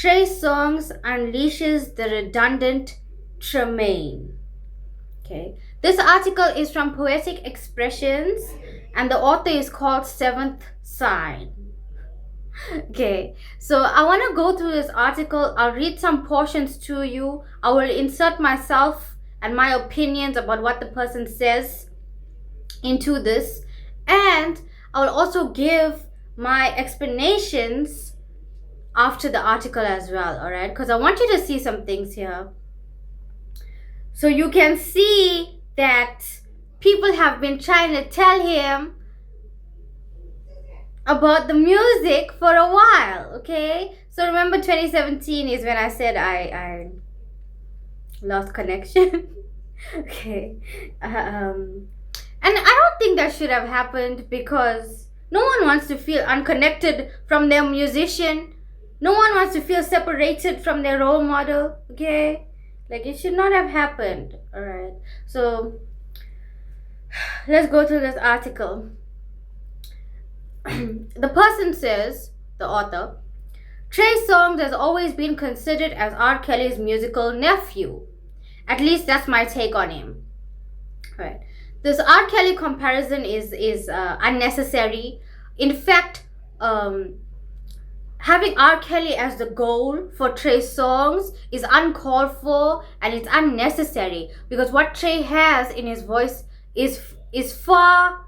TREY SONGZ unleashes the redundant Tremaine. Okay, this article is from Poetic Expressions, and the author is called Seventh Sign. Okay, so I want to go through this article. I'll read some portions to you. I will insert myself and my opinions about what the person says into this, and I will also give my explanations after the article as well, all right? Because I want you to see some things here. So you can see that people have been trying to tell him about the music for a while, okay? So remember 2017 is when I said I lost connection. Okay. And I don't think that should have happened, because no one wants to feel unconnected from their musician. No one wants to feel separated from their role model, okay? Like, it should not have happened, all right? So let's go through this article. The person says, the author, Trey Songz has always been considered as R. Kelly's musical nephew. At least that's my take on him. All right. This R. Kelly comparison is unnecessary. In fact, having R. Kelly as the goal for Trey Songz is uncalled for, and it's unnecessary, because what Trey has in his voice is far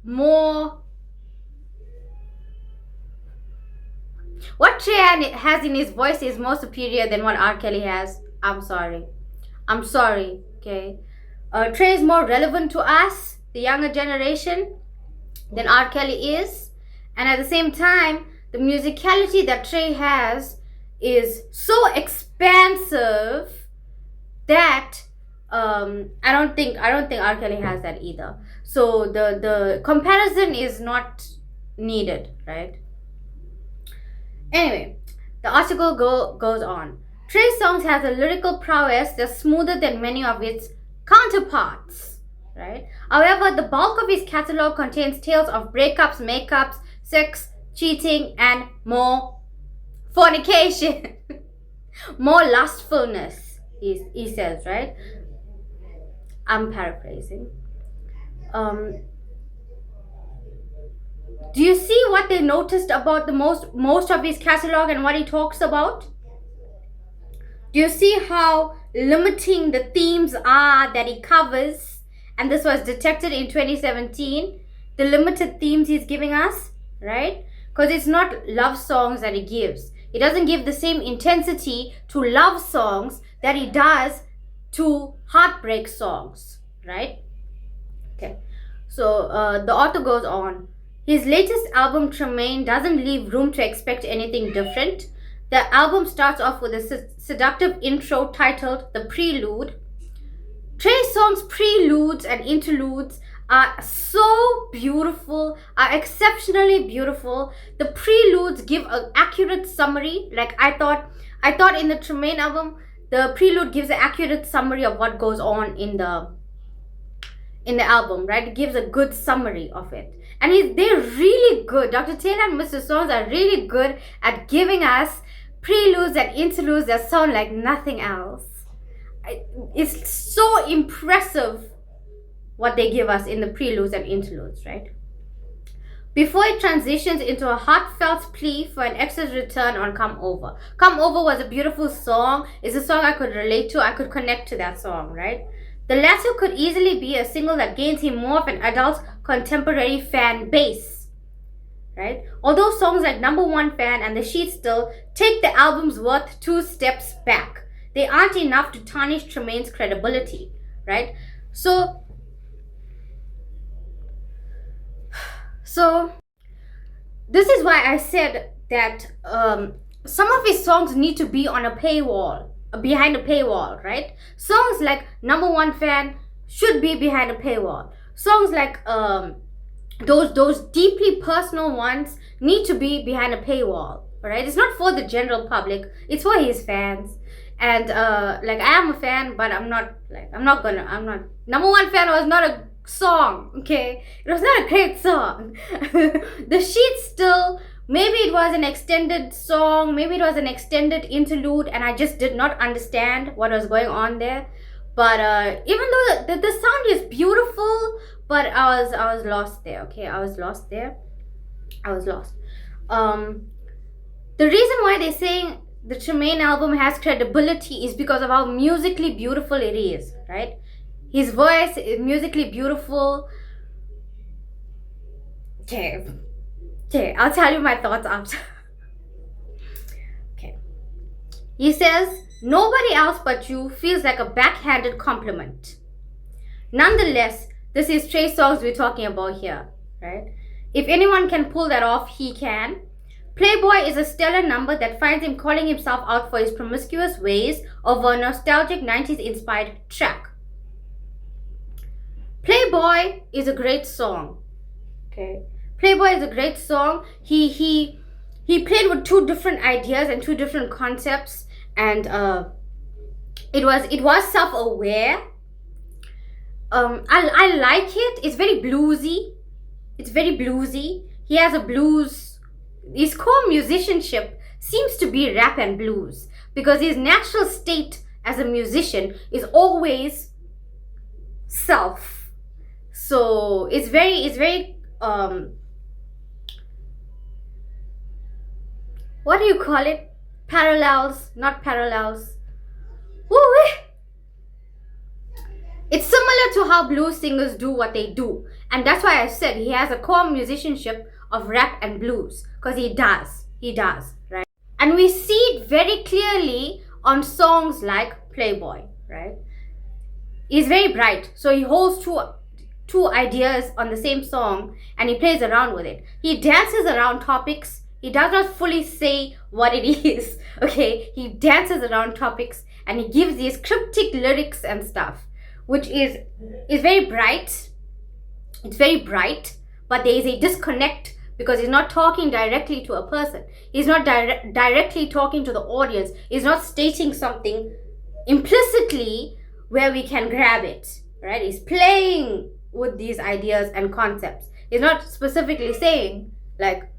more. What Trey has in his voice is more superior than what R. Kelly has. I'm sorry, okay? Trey is more relevant to us, the younger generation, than R. Kelly is. And at the same time, the musicality that Trey has is so expansive that I don't think R. Kelly has that either. So the comparison is not needed, right? Anyway, the article goes on. Trey Songz has a lyrical prowess that's smoother than many of its counterparts, right? However, the bulk of his catalog contains tales of breakups, makeups, sex, cheating, and more fornication. More lustfulness, he says, right? I'm paraphrasing. Do you see what they noticed about the most of his catalog and what he talks about? Do you see how limiting the themes are that he covers? And this was detected in 2017. The limited themes he's giving us, right? Because it's not love songs that he gives. He doesn't give the same intensity to love songs that he does to heartbreak songs, right? Okay. So the author goes on. His latest album, Tremaine, doesn't leave room to expect anything different. The album starts off with a seductive intro titled The Prelude. Trey Songz's preludes and interludes are so beautiful, are exceptionally beautiful. The preludes give an accurate summary. Like I thought in the Tremaine album, the prelude gives an accurate summary of what goes on in the album, right? It gives a good summary of it. And they're really good. Dr. Taylor and Mr. Songz are really good at giving us preludes and interludes that sound like nothing else. It's so impressive what they give us in the preludes and interludes, right? Before it transitions into a heartfelt plea for an ex's return on Come Over. Come Over was a beautiful song. It's a song I could relate to. I could connect to that song, right? The latter could easily be a single that gains him more of an adult contemporary fan base, right? Although songs like Number One Fan and The Sheet Still take the album's worth 2 steps back, they aren't enough to tarnish Tremaine's credibility, right? So this is why I said that some of his songs need to be on a paywall, behind a paywall, right? Songs like Number One Fan should be behind a paywall. Songs like those deeply personal ones need to be behind a paywall, all right? It's not for the general public, it's for his fans. And like, I am a fan, but I'm not Number One Fan was not a song, okay? It was not a great song. The Sheet Still Maybe it was an extended song, maybe it was an extended interlude, and I just did not understand what was going on there. But even though the sound is beautiful, but I was lost there. Okay, I was lost there. I was lost. The reason why they're saying the Tremaine album has credibility is because of how musically beautiful it is, right? His voice is musically beautiful. Okay, I'll tell you my thoughts after. Okay. He says, nobody else but you feels like a backhanded compliment. Nonetheless, this is TREY SONGZ we're talking about here, right? If anyone can pull that off, he can. Playboy is a stellar number that finds him calling himself out for his promiscuous ways over a nostalgic 90s inspired track. Playboy is a great song. Okay. Playboy is a great song. He played with two different ideas and two different concepts, and it was self-aware. I like it. It's very bluesy. He has a blues. His core musicianship seems to be rap and blues because his natural state as a musician is always self. So it's very what do you call it? Not parallels. Woo-wee. It's similar to how blues singers do what they do. And that's why I said he has a core musicianship of rap and blues. Because he does, right? And we see it very clearly on songs like Playboy, right? He's very bright. So he holds two ideas on the same song and he plays around with it. He dances around topics. He does not fully say what it is, okay? He dances around topics and he gives these cryptic lyrics and stuff, which is very bright. It's very bright, but there is a disconnect because he's not talking directly to a person. He's not directly talking to the audience. He's not stating something implicitly where we can grab it, right? He's playing with these ideas and concepts. He's not specifically saying, like,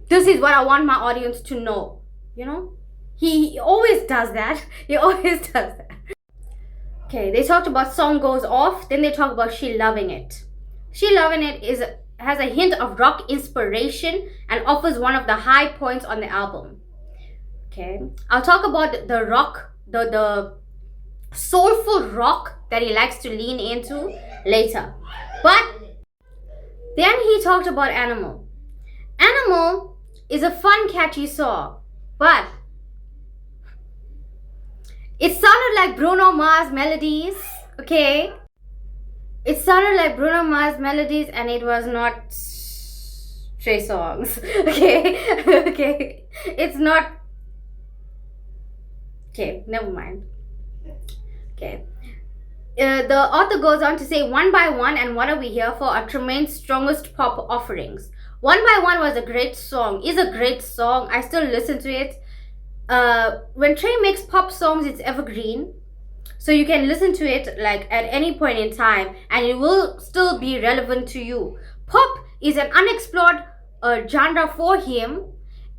this is what I want my audience to know, you know? He always does that. Okay, they talked about Song Goes Off, then they talk about She Loving It. She Loving It has a hint of rock inspiration and offers one of the high points on the album. Okay, I'll talk about the rock, the soulful rock that he likes to lean into later. But then he talked about Animal. Animal is a fun, catchy song, but it sounded like Bruno Mars melodies, okay? It sounded like Bruno Mars melodies and it was not TREY SONGZ, okay? Okay, it's not, okay, never mind. Okay. The author goes on to say, One by One and What Are We Here For are Tremaine's strongest pop offerings. One by One was a great song, is a great song. I still listen to it. When TREY makes pop songs, it's evergreen. So you can listen to it like at any point in time and it will still be relevant to you. Pop is an unexplored genre for him,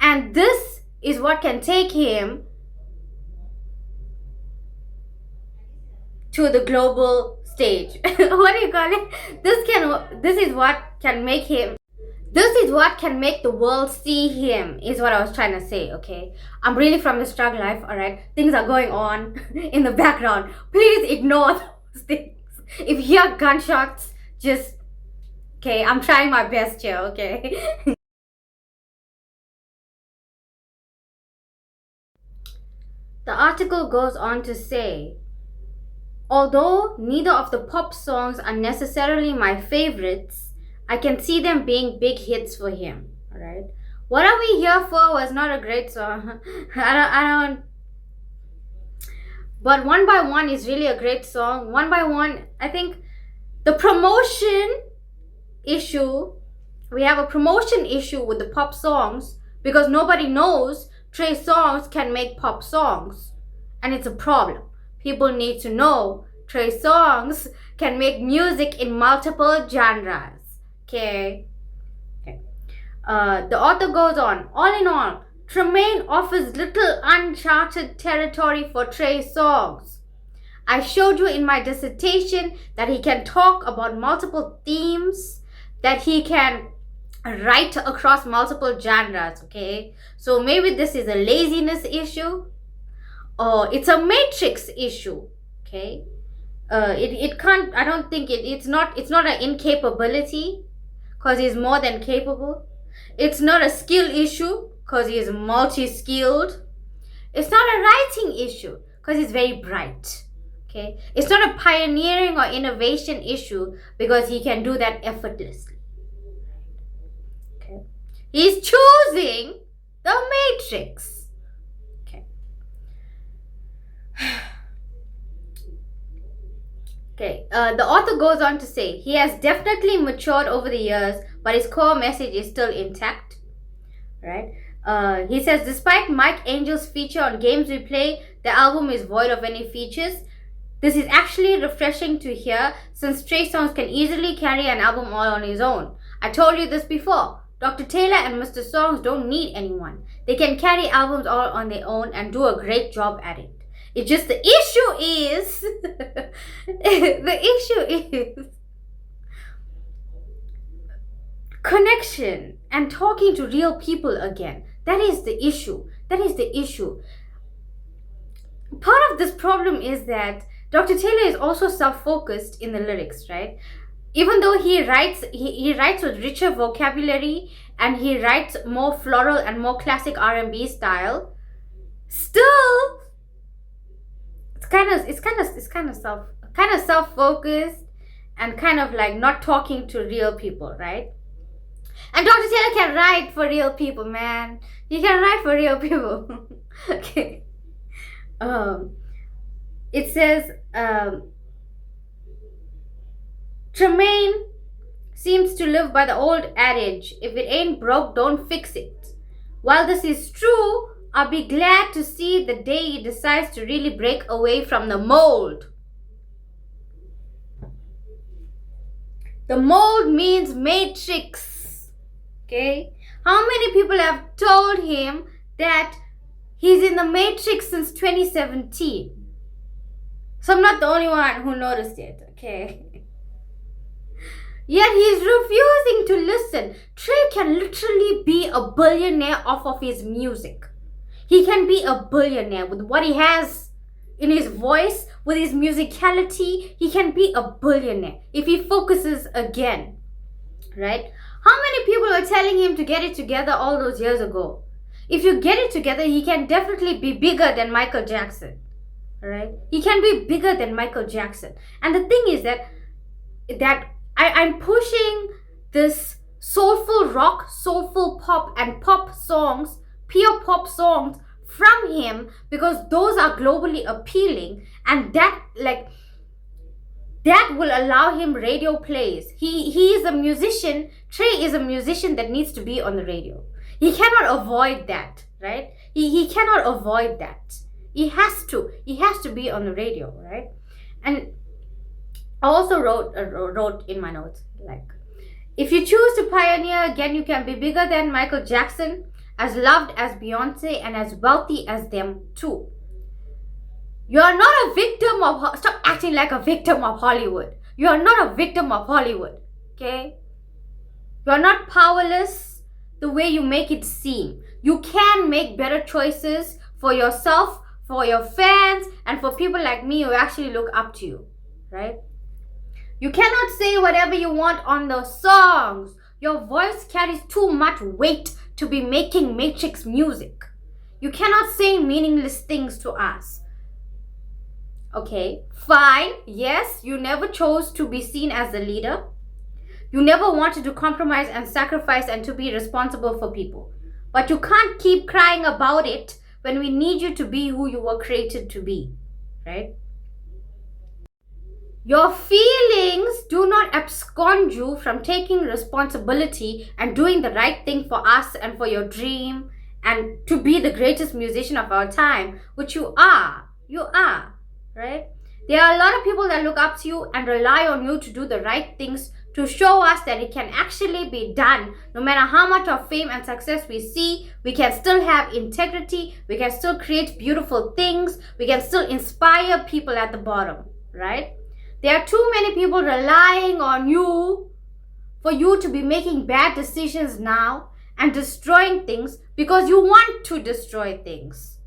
and this is what can take him to the global stage. What do you call it? This is what can make the world see him, is what I was trying to say, okay? I'm really from the STRUGG life, alright? Things are going on in the background. Please ignore those things. If you hear gunshots, just, okay, I'm trying my best here, okay? The article goes on to say, although neither of the pop songs are necessarily my favorites, I can see them being big hits for him. Alright. What Are We Here For was not a great song. I don't. But One by One is really a great song. One by One, I think the promotion issue, we have a promotion issue with the pop songs because nobody knows TREY SONGZ can make pop songs. And it's a problem. People need to know TREY SONGZ can make music in multiple genres. Okay. The author goes on. All in all, Tremaine offers little uncharted territory for TREY Songs. I showed you in my dissertation that he can talk about multiple themes, that he can write across multiple genres, okay? So maybe this is a laziness issue, or it's a matrix issue, okay? It can't, I don't think it's not an incapability, because he's more than capable. It's not a skill issue, because he is multi-skilled. It's not a writing issue, because he's very bright. Okay? It's not a pioneering or innovation issue, because he can do that effortlessly. Okay? He's choosing the matrix. Okay. Okay. The author goes on to say, he has definitely matured over the years, but his core message is still intact. Right? He says, despite Mike Angel's feature on Games We Play, the album is void of any features. This is actually refreshing to hear, since TREY Songs can easily carry an album all on his own. I told you this before. Dr. Taylor and Mr. Songs don't need anyone. They can carry albums all on their own and do a great job at it. It's just the issue is, the issue is connection and talking to real people again. That is the issue. That is the issue. Part of this problem is that Dr. Taylor is also self-focused in the lyrics, right? Even though he writes with richer vocabulary and he writes more floral and more classic R&B style, still it's kind of self-focused and kind of like not talking to real people, right? And Dr. Taylor can write for real people, man. He can write for real people. Okay. It says, Tremaine seems to live by the old adage, if it ain't broke, don't fix it. While this is true, I'll be glad to see the day he decides to really break away from the mold. The mold means matrix. Okay? How many people have told him that he's in the matrix since 2017? So I'm not the only one who noticed it, okay? Yet he's refusing to listen. TREY can literally be a billionaire off of his music. He can be a billionaire with what he has in his voice, with his musicality. He can be a billionaire if he focuses again, right? How many people were telling him to get it together all those years ago? If you get it together, he can definitely be bigger than Michael Jackson. Right? He can be bigger than Michael Jackson. And the thing is that I'm pushing this soulful rock, soulful pop, and pop songs, pure pop songs from him, because those are globally appealing, and that will allow him radio plays. He is a musician. TREY is a musician that needs to be on the radio. He cannot avoid that, right? He cannot avoid that. He has to be on the radio, right? And I also wrote in my notes, like, if you choose to pioneer again, you can be bigger than Michael Jackson, as loved as Beyonce, and as wealthy as them too. You are not a victim of, stop acting like a victim of Hollywood. You are not a victim of Hollywood, okay? You are not powerless the way you make it seem. You can make better choices for yourself, for your fans, and for people like me who actually look up to you, right? You cannot say whatever you want on the songs. Your voice carries too much weight to be making matrix music. You cannot say meaningless things to us. Okay, fine. Yes, you never chose to be seen as the leader. You never wanted to compromise and sacrifice and to be responsible for people. But you can't keep crying about it when we need you to be who you were created to be, right? Your feelings do not abscond you from taking responsibility and doing the right thing for us and for your dream and to be the greatest musician of our time, which you are. You are, right? There are a lot of people that look up to you and rely on you to do the right things to show us that it can actually be done. No matter how much of fame and success we see, we can still have integrity, we can still create beautiful things, we can still inspire people at the bottom, right? There are too many people relying on you for you to be making bad decisions now and destroying things because you want to destroy things.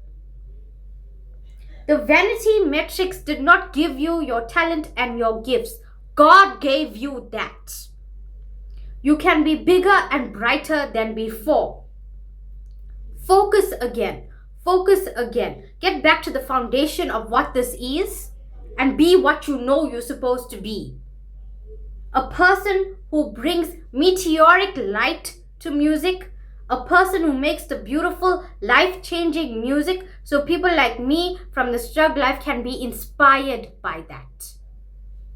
The vanity metrics did not give you your talent and your gifts. God gave you that. You can be bigger and brighter than before. Focus again. Focus again. Get back to the foundation of what this is and be what you know you're supposed to be. A person who brings meteoric light to music, a person who makes the beautiful, life-changing music so people like me from the STRUGG life can be inspired by that.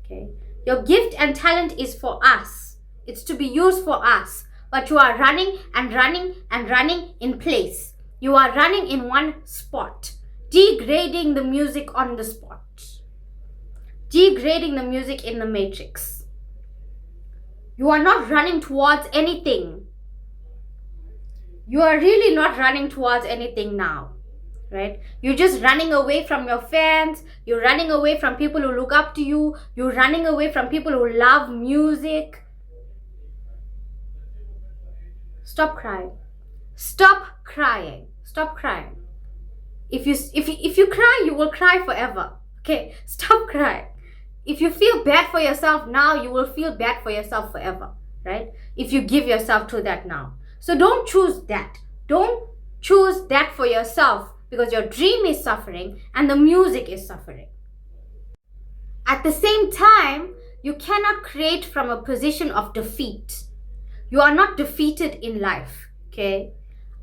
Okay? Your gift and talent is for us. It's to be used for us. But you are running and running and running in place. You are running in one spot, degrading the music on the spot, degrading the music in the matrix. You are not running towards anything. You are really not running towards anything now, right? You're just running away from your fans. You're running away from people who look up to you. You're running away from people who love music. Stop crying. Stop crying. Stop crying. If you cry, you will cry forever. Okay? Stop crying. If you feel bad for yourself now, you will feel bad for yourself forever, right? If you give yourself to that now. So don't choose that. Don't choose that for yourself because your dream is suffering and the music is suffering. At the same time, you cannot create from a position of defeat. You are not defeated in life, okay?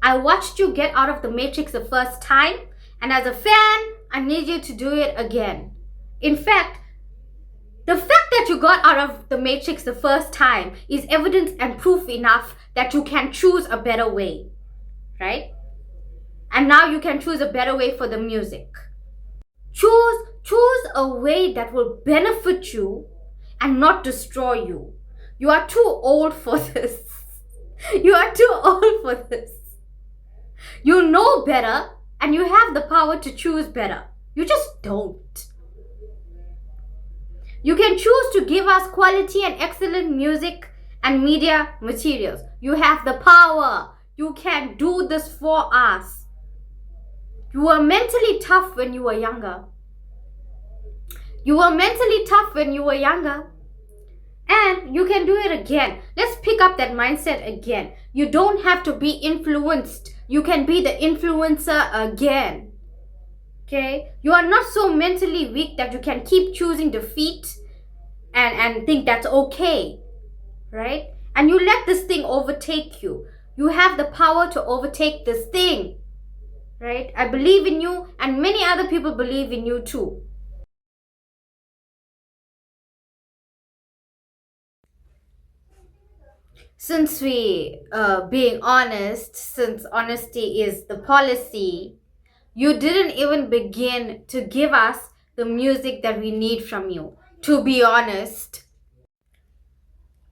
I watched you get out of the matrix the first time, and as a fan, I need you to do it again. In fact, the fact that you got out of the matrix the first time is evidence and proof enough that you can choose a better way, right? And now you can choose a better way for the music. Choose a way that will benefit you and not destroy you. You are too old for this. You are too old for this. You know better and you have the power to choose better. You just don't. You can choose to give us quality and excellent music and media materials. You have the power. You can do this for us. You were mentally tough when you were younger. You were mentally tough when you were younger. And you can do it again. Let's pick up that mindset again. You don't have to be influenced. You can be the influencer again. Okay? You are not so mentally weak that you can keep choosing defeat and think that's okay. Right? And you let this thing overtake you. You have the power to overtake this thing. Right? I believe in you and many other people believe in you too. Since being honest, since honesty is the policy, you didn't even begin to give us the music that we need from you. To be honest,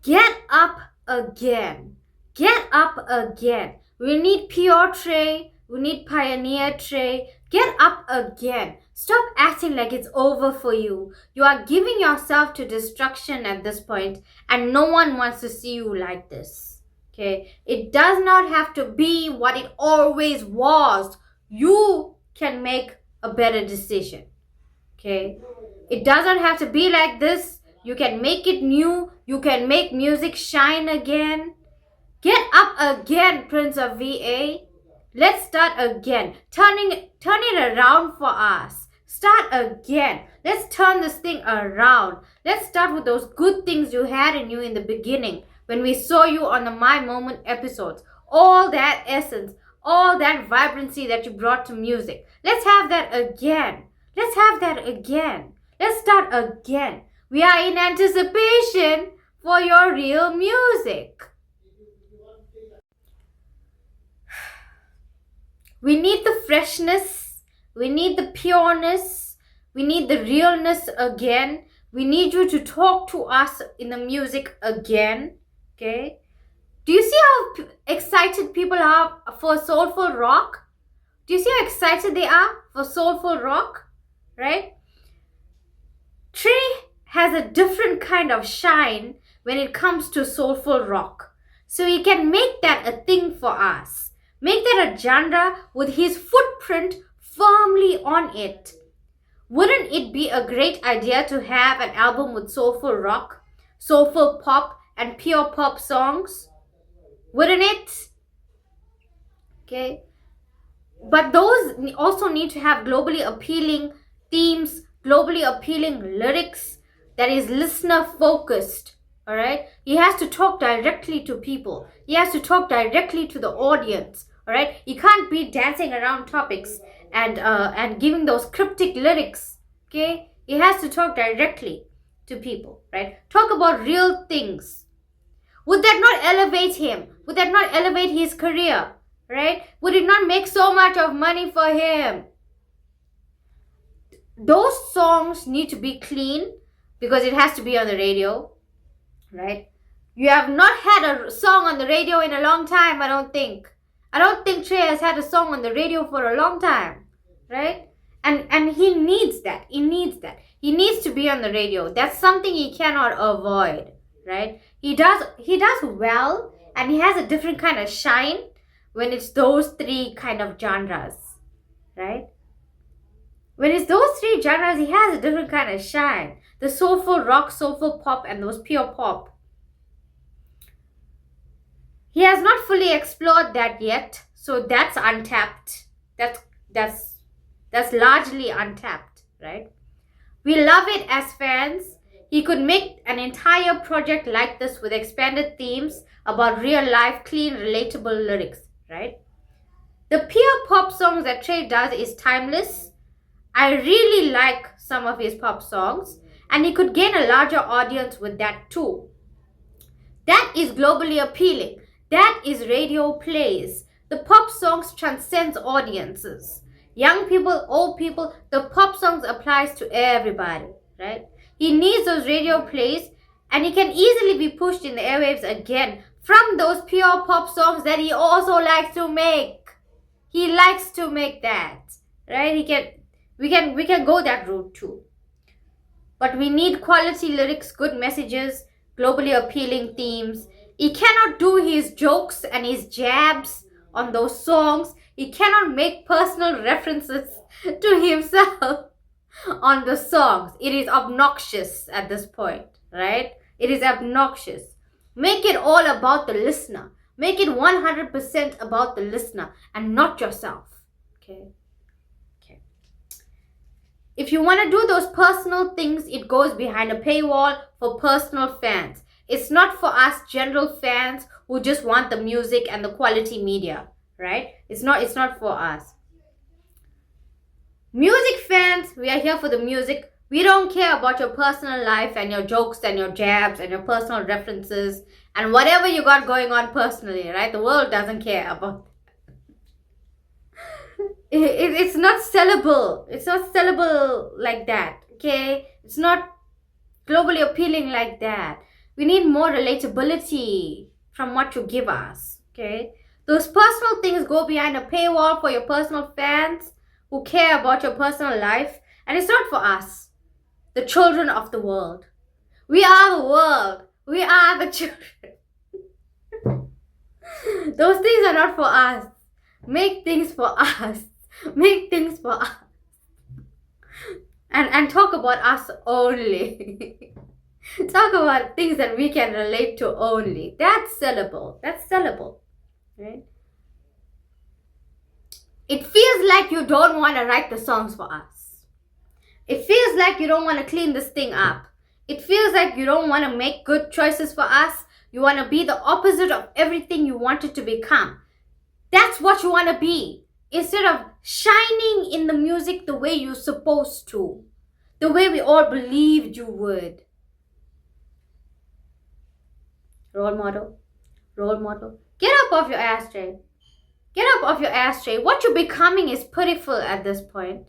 get up again. Get up again. We need pure Trey. We need pioneer Trey. Get up again. Stop acting like it's over for you. You are giving yourself to destruction at this point, and no one wants to see you like this. Okay? It does not have to be what it always was. You can make a better decision. Okay? It doesn't have to be like this. You can make it new. You can make music shine again. Get up again, Prince of VA. Let's start again. Turn it around for us. Start again. Let's turn this thing around. Let's start with those good things you had in you in the beginning when we saw you on the My Moment episodes. All that essence, all that vibrancy that you brought to music. Let's have that again. Let's have that again. Let's start again. We are in anticipation for your real music. We need the freshness. We need the pureness. We need the realness again. We need you to talk to us in the music again. Okay? Do you see how excited people are for soulful rock? Do you see how excited they are for soulful rock? Right? Trey has a different kind of shine when it comes to soulful rock. So he can make that a thing for us. Make that a genre with his footprint firmly on it. Wouldn't it be a great idea to have an album with soulful rock, soulful pop, and pure pop songs? Wouldn't it? Okay. But those also need to have globally appealing themes, globally appealing lyrics that is listener focused. All right. He has to talk directly to people. He has to talk directly to the audience. All right. He can't be dancing around topics and giving those cryptic lyrics. Okay. He has to talk directly to people. Right. Talk about real things. Would that not elevate him? Would that not elevate his career? Right? Would it not make so much of money for him? Those songs need to be clean because it has to be on the radio. Right? You have not had a song on the radio in a long time, I don't think. I don't think Trey has had a song on the radio for a long time. Right? And he needs that. He needs that. He needs to be on the radio. That's something he cannot avoid. Right? He does well, and he has a different kind of shine when it's those three kind of genres, right? When it's those three genres, he has a different kind of shine. The soulful rock, soulful pop, and those pure pop. He has not fully explored that yet, so that's untapped. That's largely untapped, right? We love it as fans. He could make an entire project like this with expanded themes about real life, clean, relatable lyrics. Right? The pure pop songs that Trey does is timeless. I really like some of his pop songs, and he could gain a larger audience with that too. That is globally appealing. That is radio plays. The pop songs transcends audiences. Young people, old people, the pop songs applies to everybody, right? He needs those radio plays, and he can easily be pushed in the airwaves again from those pure pop songs that he also likes to make. He likes to make that, right? We can go that route too. But we need quality lyrics, good messages, globally appealing themes. He cannot do his jokes and his jabs on those songs. He cannot make personal references to himself on the songs. It is obnoxious at this point, right? It is obnoxious. Make it all about the listener. Make it 100% about the listener and not yourself. Okay? If you want to do those personal things, it goes behind a paywall for personal fans. It's not for us general fans who just want the music and the quality media, right? It's not for us. Music fans, we are here for the music. We don't care about your personal life and your jokes and your jabs and your personal references and whatever you got going on personally, right? The world doesn't care about it's not sellable. It's not sellable like that, okay? It's not globally appealing like that. We need more relatability from what you give us, okay? Those personal things go behind a paywall for your personal fans who care about your personal life, and it's not for us, the children of the world. We are the world. We are the children. Those things are not for us. Make things for us. Make things for us. And talk about us only. Talk about things that we can relate to only. That's sellable. That's sellable. Right? It feels like you don't want to write the songs for us. It feels like you don't want to clean this thing up. It feels like you don't want to make good choices for us. You want to be the opposite of everything you wanted to become. That's what you want to be. Instead of shining in the music the way you're supposed to. The way we all believed you would. Role model. Role model. Get up off your ass, Trey. Get up off your ass, Trey. What you're becoming is pitiful at this point.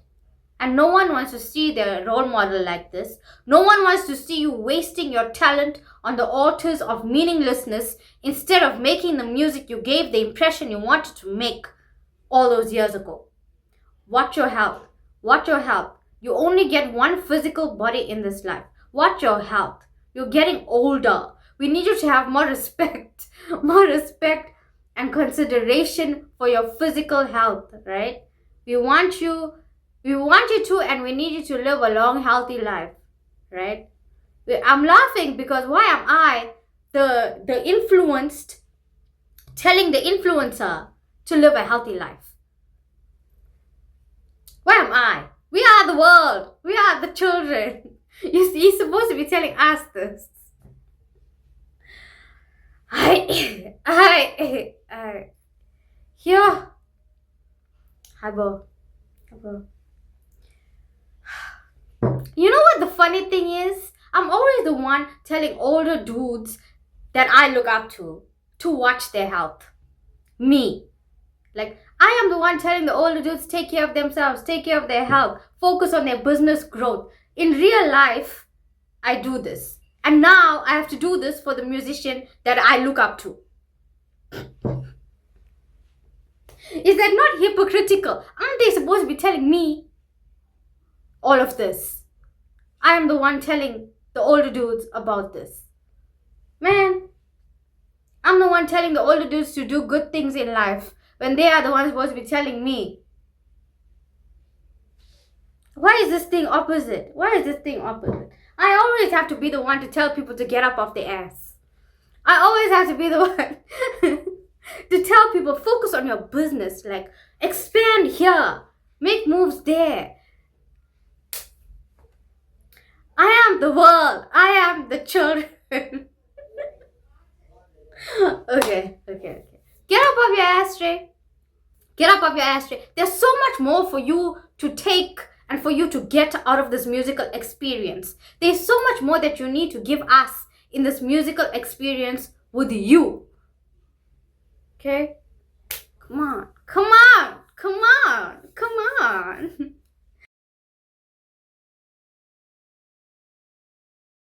And no one wants to see their role model like this. No one wants to see you wasting your talent on the altars of meaninglessness instead of making the music you gave the impression you wanted to make all those years ago. Watch your health. Watch your health. You only get one physical body in this life. Watch your health. You're getting older. We need you to have more respect, and consideration for your physical health, right? We want you to, and we need you to live a long, healthy life, right? I'm laughing because why am I the influenced telling the influencer to live a healthy life? Why am I? We are the world. We are the children. You're supposed to be telling us this. Here. Habo. You know what the funny thing is? I'm always the one telling older dudes that I look up to watch their health. Me. Like, I am the one telling the older dudes take care of themselves, take care of their health, focus on their business growth. In real life, I do this. And now I have to do this for the musician that I look up to. Is that not hypocritical? Aren't they supposed to be telling me all of this? I am the one telling the older dudes about this. Man, I'm the one telling the older dudes to do good things in life when they are the ones supposed to be telling me. Why is this thing opposite? I always have to be the one to tell people to get up off their ass. I always have to be the one to tell people, focus on your business. Like, expand here. Make moves there. I am the world. I am the children. Okay. Get up off your ass, Trey. Get up off your ass, Trey. There's so much more for you to take and for you to get out of this musical experience. There's so much more that you need to give us in this musical experience with you. Okay? Come on.